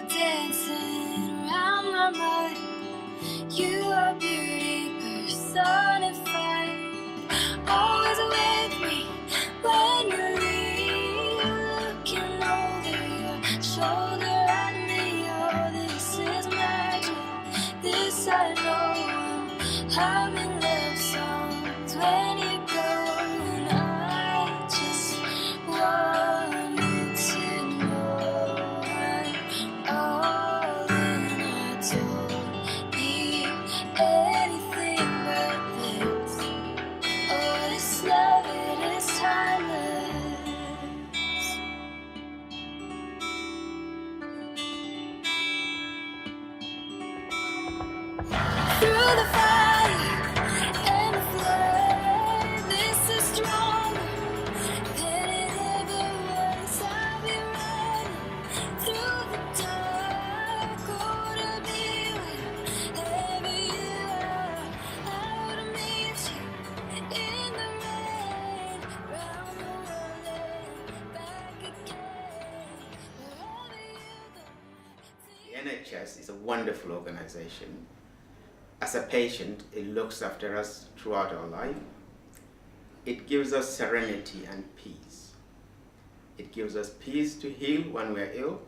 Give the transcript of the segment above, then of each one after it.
dancing around my mind. You are beauty personified. Always with me when you leave. Looking over your shoulder at me. Oh, this is magic. This I know. I'm in love songs when you go. And I just want you to know I'm all in. I don't need anything but this. Oh, this love, it is timeless. Through the fire and the flood, this is stronger than it ever was. I'll be running through the dark, oh, to be wherever you are. I would meet you in the rain, round the world and back again. Wherever you go. The NHS is a wonderful organization. As a patient, it looks after us throughout our life. It gives us serenity and peace. It gives us peace to heal when we're ill.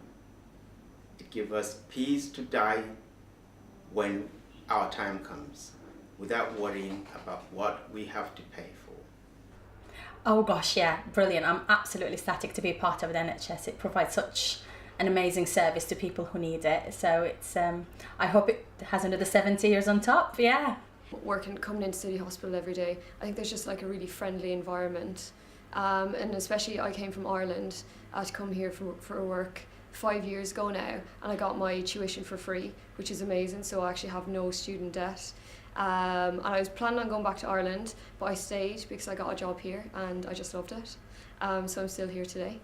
It gives us peace to die when our time comes, without worrying about what we have to pay for. Oh gosh, yeah, brilliant. I'm absolutely ecstatic to be a part of the NHS. It provides such an amazing service to people who need it. So it's, I hope it has another 70 years on top, yeah. Coming into City Hospital every day, I think there's just like a really friendly environment. And especially I came from Ireland to come here for work 5 years ago now, and I got my tuition for free, which is amazing, so I actually have no student debt. And I was planning on going back to Ireland, but I stayed because I got a job here and I just loved it. So I'm still here today.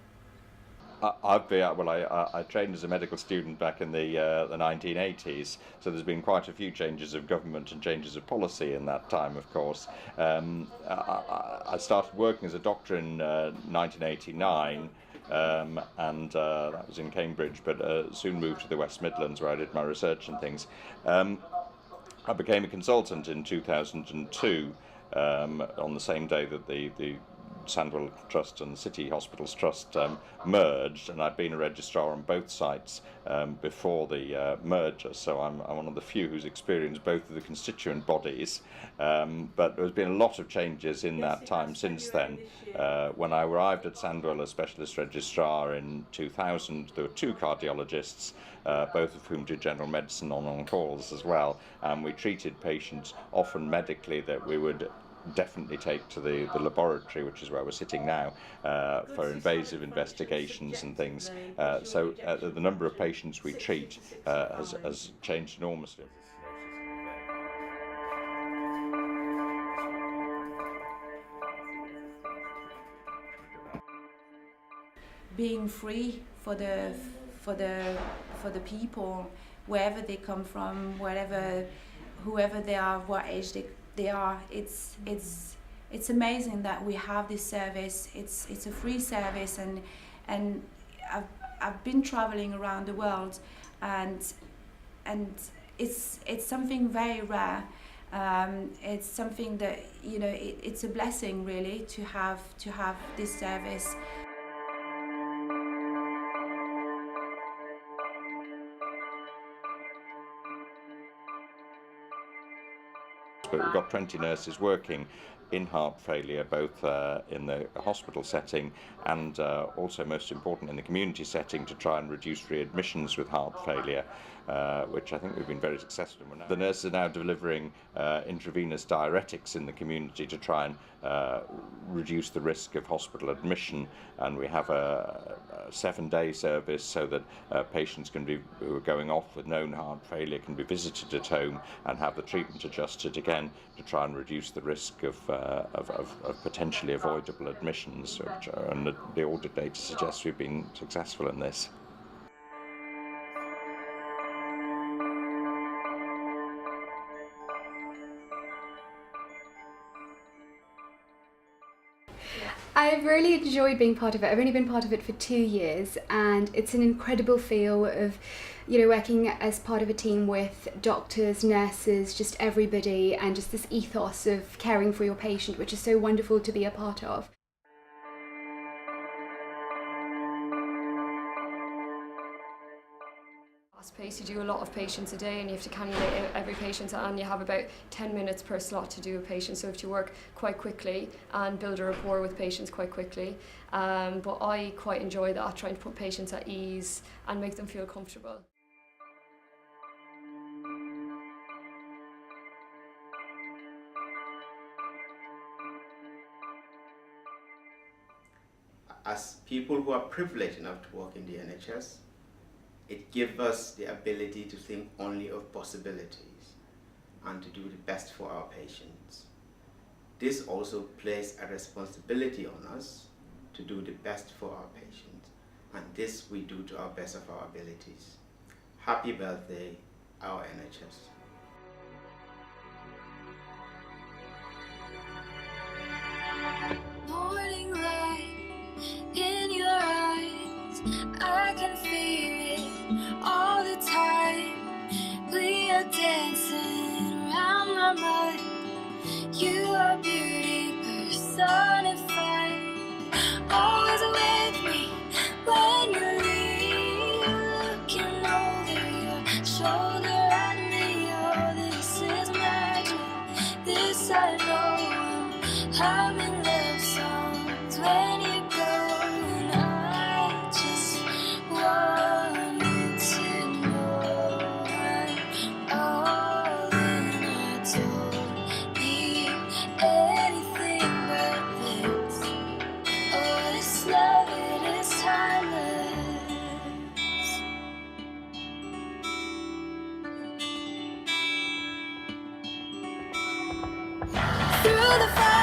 I trained as a medical student back in the 1980s, so there's been quite a few changes of government and changes of policy in that time, of course. I started working as a doctor in 1989, and that was in Cambridge, but soon moved to the West Midlands where I did my research and things. I became a consultant in 2002, on the same day that the Sandwell Trust and City Hospitals Trust merged, and I've been a registrar on both sites before the merger, so I'm one of the few who's experienced both of the constituent bodies, but there's been a lot of changes in that time since then. When I arrived at Sandwell as specialist registrar in 2000, there were 2 cardiologists, both of whom did general medicine on calls as well, and we treated patients often medically that we would definitely take to the laboratory, which is where we're sitting now, for invasive investigations and things. So the number of patients we treat has changed enormously. Being free for the people, wherever they come from, whoever they are, what age they are, it's amazing that we have this service. It's a free service, and I've been traveling around the world, and it's something very rare. It's something that, you know, it's a blessing really to have this service. But we've got 20 nurses working in heart failure, both in the hospital setting and also, most important, in the community setting, to try and reduce readmissions with heart failure, which I think we've been very successful in. The nurses are now delivering intravenous diuretics in the community to try and reduce the risk of hospital admission, and we have a 7-day service so that patients who are going off with known heart failure can be visited at home and have the treatment adjusted again to try and reduce the risk of potentially avoidable admissions, and the audit data suggests we've been successful in this. I've really enjoyed being part of it. I've only been part of it for 2 years, and it's an incredible feel of, you know, working as part of a team with doctors, nurses, just everybody, and just this ethos of caring for your patient, which is so wonderful to be a part of. Fast pace, you do a lot of patients a day and you have to cannulate every patient, and you have about 10 minutes per slot to do a patient, so you have to work quite quickly and build a rapport with patients quite quickly. But I quite enjoy that, trying to put patients at ease and make them feel comfortable. As people who are privileged enough to work in the NHS, it gives us the ability to think only of possibilities and to do the best for our patients. This also places a responsibility on us to do the best for our patients, and this we do to our best of our abilities. Happy birthday, our NHS. Morning light in your eyes, I can feel it all the time. We are dancing around my mind. You are beauty personified. Always with me when you leave. Looking over your shoulder at me. Oh, this is magic. This I know. I'm in love songs when you go, and I just want you to know I'm all in. I don't need anything but this. Oh, this love, it is timeless. Through the fire.